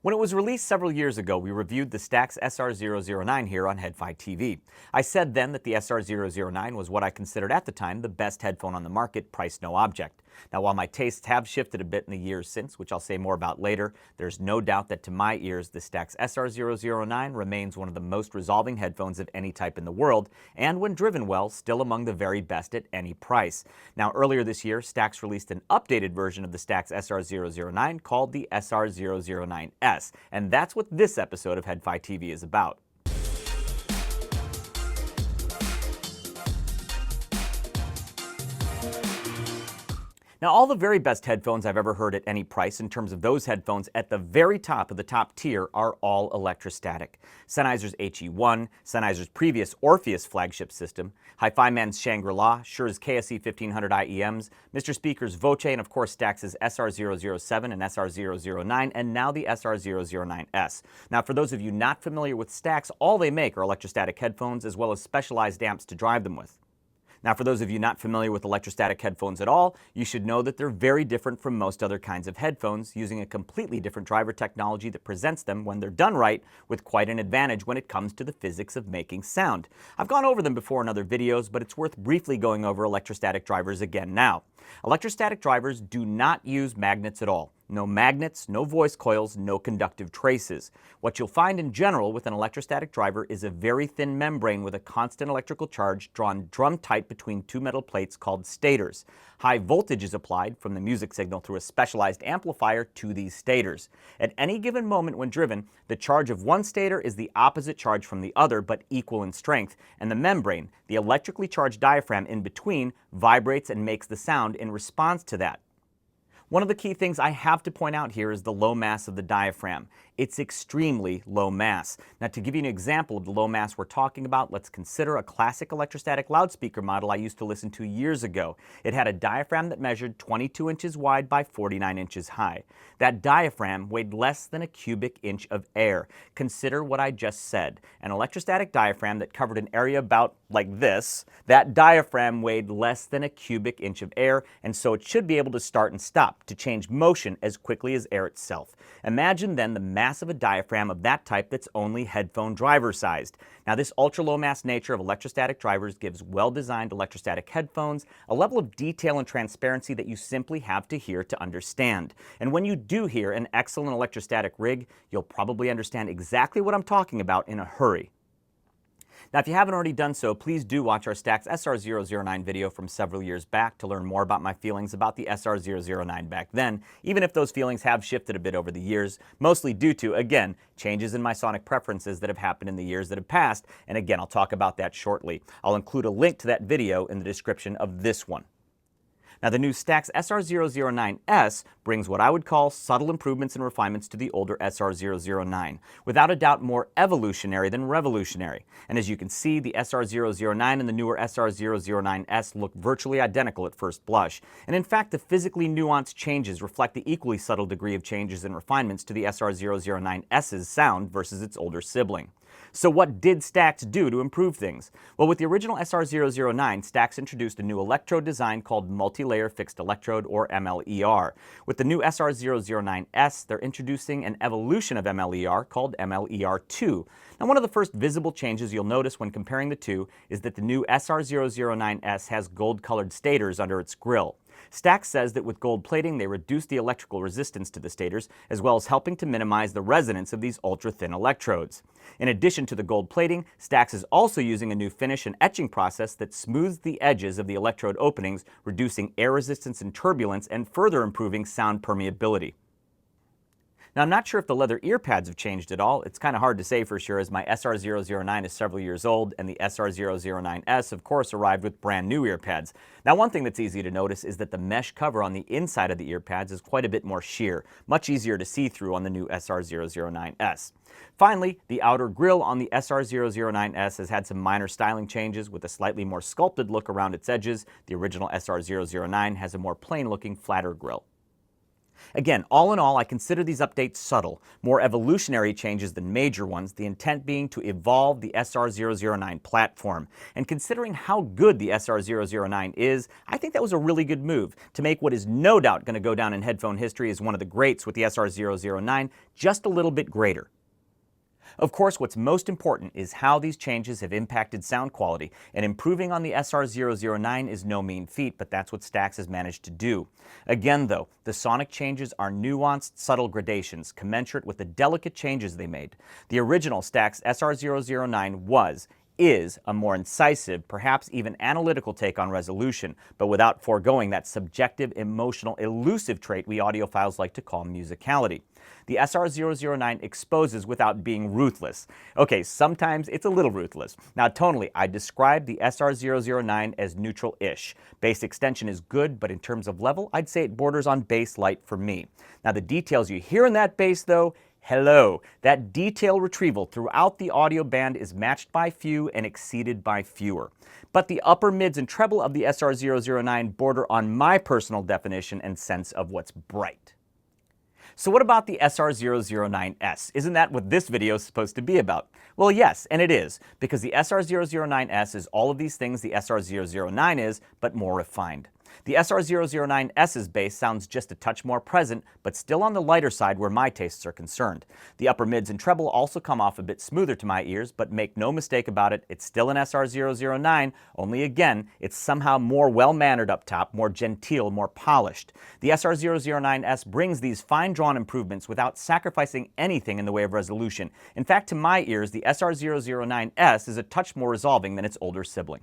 When it was released several years ago, we reviewed the STAX SR-009 here on Headfi TV. I said then that the SR-009 was what I considered at the time the best headphone on the market, priced no object. Now, while my tastes have shifted a bit in the years since, which I'll say more about later, there's no doubt that to my ears, the STAX SR-009 remains one of the most resolving headphones of any type in the world, and when driven well, still among the very best at any price. Now, earlier this year, STAX released an updated version of the STAX SR-009 called the SR-009S, and that's what this episode of Headfi TV is about. Now, all the very best headphones I've ever heard at any price in terms of those headphones at the very top of the top tier are all electrostatic. Sennheiser's HE1, Sennheiser's previous Orpheus flagship system, Hi-Fi Man's Shangri-La, Shure's KSE 1500 IEMs, Mr. Speaker's Voce, and of course Stax's SR-007 and SR-009, and now the SR-009S. Now, for those of you not familiar with Stax, all they make are electrostatic headphones as well as specialized amps to drive them with. Now, for those of you not familiar with electrostatic headphones at all, you should know that they're very different from most other kinds of headphones, using a completely different driver technology that presents them, when they're done right, with quite an advantage when it comes to the physics of making sound. I've gone over them before in other videos, but it's worth briefly going over electrostatic drivers again now. Electrostatic drivers do not use magnets at all. No magnets, no voice coils, no conductive traces. What you'll find in general with an electrostatic driver is a very thin membrane with a constant electrical charge drawn drum-tight between two metal plates called stators. High voltage is applied from the music signal through a specialized amplifier to these stators. At any given moment when driven, the charge of one stator is the opposite charge from the other, but equal in strength, and the membrane, the electrically charged diaphragm in between, vibrates and makes the sound in response to that. One of the key things I have to point out here is the low mass of the diaphragm. It's extremely low mass. Now, to give you an example of the low mass we're talking about, let's consider a classic electrostatic loudspeaker model I used to listen to years ago. It had a diaphragm that measured 22 inches wide by 49 inches high. That diaphragm weighed less than a cubic inch of air. Consider what I just said. An electrostatic diaphragm that covered an area about like this, that diaphragm weighed less than a cubic inch of air, and so it should be able to start and stop, to change motion as quickly as air itself. Imagine then the mass of a diaphragm of that type that's only headphone driver sized. Now, this ultra-low mass nature of electrostatic drivers gives well-designed electrostatic headphones a level of detail and transparency that you simply have to hear to understand. And when you do hear an excellent electrostatic rig, you'll probably understand exactly what I'm talking about in a hurry. Now, if you haven't already done so, please do watch our STAX SR-009 video from several years back to learn more about my feelings about the SR-009 back then, even if those feelings have shifted a bit over the years, mostly due to, again, changes in my sonic preferences that have happened in the years that have passed, and again, I'll talk about that shortly. I'll include a link to that video in the description of this one. Now, the new STAX SR-009S brings what I would call subtle improvements and refinements to the older SR-009, without a doubt more evolutionary than revolutionary. And as you can see, the SR-009 and the newer SR-009S look virtually identical at first blush. And in fact, the physically nuanced changes reflect the equally subtle degree of changes and refinements to the SR-009S's sound versus its older sibling. So what did STAX do to improve things? Well, with the original SR-009, STAX introduced a new electrode design called multi-layer fixed electrode, or MLER. With the new SR-009S, they're introducing an evolution of MLER called MLER2. Now, one of the first visible changes you'll notice when comparing the two is that the new SR-009S has gold-colored stators under its grille. STAX says that with gold plating, they reduce the electrical resistance to the stators, as well as helping to minimize the resonance of these ultra-thin electrodes. In addition to the gold plating, STAX is also using a new finish and etching process that smooths the edges of the electrode openings, reducing air resistance and turbulence, and further improving sound permeability. Now, I'm not sure if the leather ear pads have changed at all. It's kind of hard to say for sure, as my SR-009 is several years old, and the SR-009S, of course, arrived with brand new ear pads. Now, one thing that's easy to notice is that the mesh cover on the inside of the ear pads is quite a bit more sheer, much easier to see through on the new SR-009S. Finally, the outer grille on the SR-009S has had some minor styling changes with a slightly more sculpted look around its edges. The original SR-009 has a more plain-looking, flatter grille. Again, all in all, I consider these updates subtle, more evolutionary changes than major ones, the intent being to evolve the SR-009 platform. And considering how good the SR-009 is, I think that was a really good move to make what is no doubt going to go down in headphone history as one of the greats with the SR-009 just a little bit greater. Of course, what's most important is how these changes have impacted sound quality, and improving on the SR-009 is no mean feat, but that's what STAX has managed to do. Again, though, the sonic changes are nuanced, subtle gradations, commensurate with the delicate changes they made. The original STAX SR-009 is a more incisive, perhaps even analytical take on resolution, but without foregoing that subjective, emotional, elusive trait we audiophiles like to call musicality. The SR-009 exposes without being ruthless. Okay, sometimes it's a little ruthless. Now, tonally, I describe the SR-009 as neutral-ish. Bass extension is good, but in terms of level, I'd say it borders on bass light for me. Now, the details you hear in that bass, though, hello, that detail retrieval throughout the audio band is matched by few and exceeded by fewer. But the upper mids and treble of the SR-009 border on my personal definition and sense of what's bright. So what about the SR-009S? Isn't that what this video is supposed to be about? Well, yes, and it is, because the SR-009S is all of these things the SR-009 is, but more refined. The SR-009S's bass sounds just a touch more present, but still on the lighter side where my tastes are concerned. The upper mids and treble also come off a bit smoother to my ears, but make no mistake about it, it's still an SR-009, only again, it's somehow more well-mannered up top, more genteel, more polished. The SR-009S brings these fine-drawn improvements without sacrificing anything in the way of resolution. In fact, to my ears, the SR-009S is a touch more resolving than its older sibling.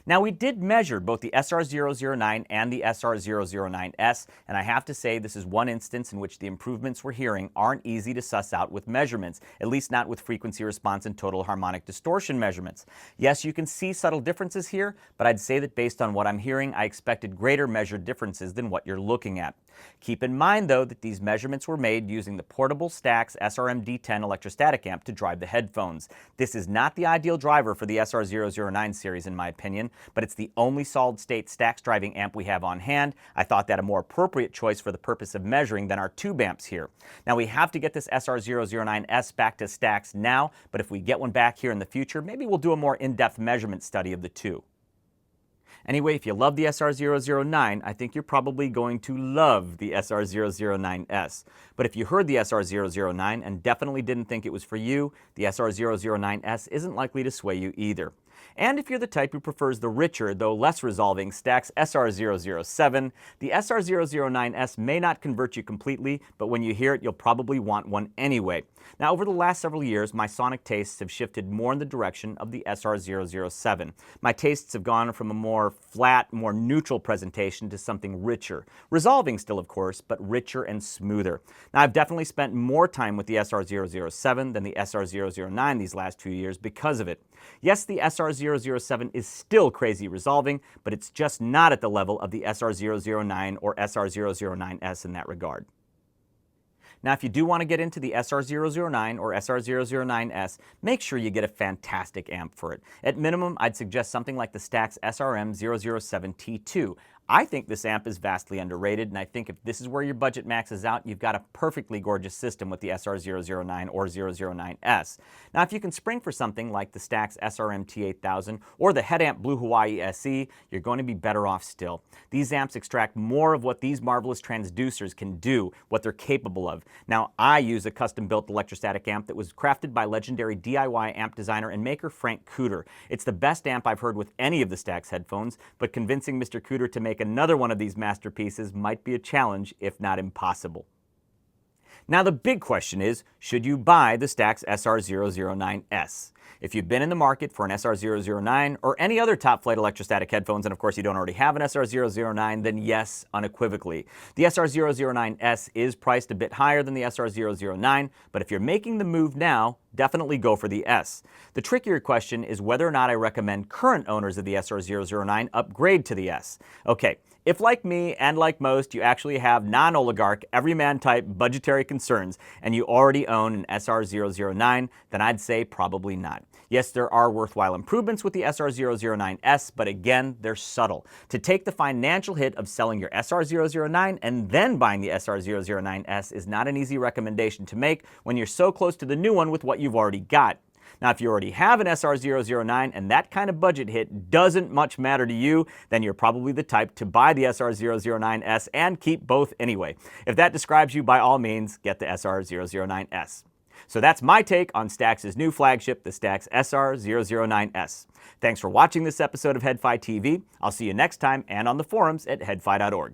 Now, we did measure both the SR-009 and the SR-009S, and I have to say this is one instance in which the improvements we're hearing aren't easy to suss out with measurements, at least not with frequency response and total harmonic distortion measurements. Yes, you can see subtle differences here, but I'd say that based on what I'm hearing, I expected greater measured differences than what you're looking at. Keep in mind, though, that these measurements were made using the portable STAX SRM-D10 electrostatic amp to drive the headphones. This is not the ideal driver for the SR-009 series, in my opinion, but it's the only solid-state STAX driving amp we have on hand. I thought that a more appropriate choice for the purpose of measuring than our tube amps here. Now, we have to get this SR-009S back to STAX now, but if we get one back here in the future, maybe we'll do a more in-depth measurement study of the two. Anyway, if you love the SR-009, I think you're probably going to love the SR-009S. But if you heard the SR-009 and definitely didn't think it was for you, the SR-009S isn't likely to sway you either. And if you're the type who prefers the richer, though less resolving STAX SR-007, the SR-009S may not convert you completely, but when you hear it, you'll probably want one anyway. Now, over the last several years, my sonic tastes have shifted more in the direction of the SR-007. My tastes have gone from a more flat, more neutral presentation to something richer. Resolving still, of course, but richer and smoother. Now, I've definitely spent more time with the SR-007 than the SR-009 these last few years because of it. Yes, the SR-007 is still crazy resolving, but it's just not at the level of the SR-009 or SR-009S in that regard. Now, if you do want to get into the SR-009 or SR-009S, make sure you get a fantastic amp for it. At minimum, I'd suggest something like the STAX SRM-007T2. I think this amp is vastly underrated, and I think if this is where your budget maxes out, you've got a perfectly gorgeous system with the SR-009 or 009S. Now, if you can spring for something like the STAX SRM-T8000 or the Headamp Blue Hawaii SE, you're going to be better off still. These amps extract more of what these marvelous transducers can do, what they're capable of. Now, I use a custom-built electrostatic amp that was crafted by legendary DIY amp designer and maker Frank Cooter. It's the best amp I've heard with any of the STAX headphones, but convincing Mr. Cooter to make another one of these masterpieces might be a challenge, if not impossible. Now, the big question is, should you buy the STAX SR-009S? If you've been in the market for an SR-009 or any other top-flight electrostatic headphones, and of course you don't already have an SR-009, then yes, unequivocally. The SR-009S is priced a bit higher than the SR-009, but if you're making the move now, definitely go for the S. The trickier question is whether or not I recommend current owners of the SR-009 upgrade to the S. Okay, if like me and like most, you actually have non-oligarch, everyman type budgetary concerns and you already own an SR-009, then I'd say probably not. not. Yes, there are worthwhile improvements with the SR-009S, but again, they're subtle. To take the financial hit of selling your SR-009 and then buying the SR-009S is not an easy recommendation to make when you're so close to the new one with what you've already got. Now, if you already have an SR-009 and that kind of budget hit doesn't much matter to you, then you're probably the type to buy the SR-009S and keep both anyway. If that describes you, by all means, get the SR-009S. So that's my take on STAX's new flagship, the STAX SR-009S. Thanks for watching this episode of HeadFi TV. I'll see you next time and on the forums at headfi.org.